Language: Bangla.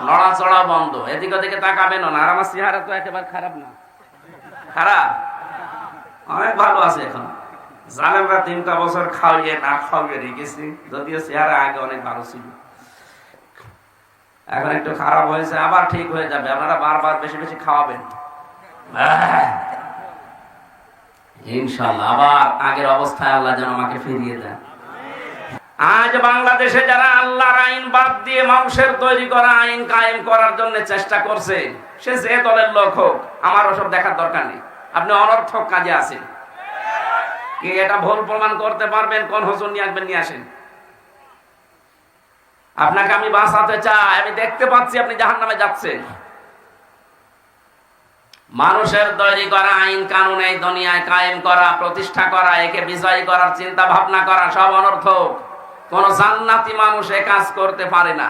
নড়াচড়া বন্ধ, এদিকে ওদিকে তাকাবেন না। আর আমার চেহারা তো একেবারে খারাপ না, খারাপ অনেক ভালো আছে। এখন জালেমরা 3টা বছর খাওয়িয়ে না খাওয়িয়ে রেখেছি, যদিও চেহারা আগে অনেক ভালো ছিল, এখন একটু খারাপ হয়েছে, আবার ঠিক হয়ে যাবে। আপনারা বারবার বেশি বেশি খাওয়াবেন ইনশাআল্লাহ, আবার আগের অবস্থায় আল্লাহ যেন আমাকে ফিরিয়ে দেন। আজ বাংলাদেশে যারা আল্লাহর আইন বাদ দিয়ে মানুষের তৈরি করা আইন কায়েম করার জন্য চেষ্টা করছে, সে যে দলের লোক হোক, আমার ওসব দেখার দরকার নেই। আপনি অনর্থক কাজে আছেন কি এটা ভুল প্রমাণ করতে পারবেন? কোন হুজুর নিয়ে আসবেন, নিয়ে আসেন। আপনাকে আমি বাঁচাতে চাই, আমি দেখতে পাচ্ছি আপনি জাহান্নামে যাচ্ছেন। মানুষের তৈরি করা আইন কানুন এই দুনিয়ায় কায়েম করা, প্রতিষ্ঠা করা, একে বিজয়ী করার চিন্তা ভাবনা করা সব অনর্থক। কোন জান্নাতি মানুষ এ কাজ করতে পারে না।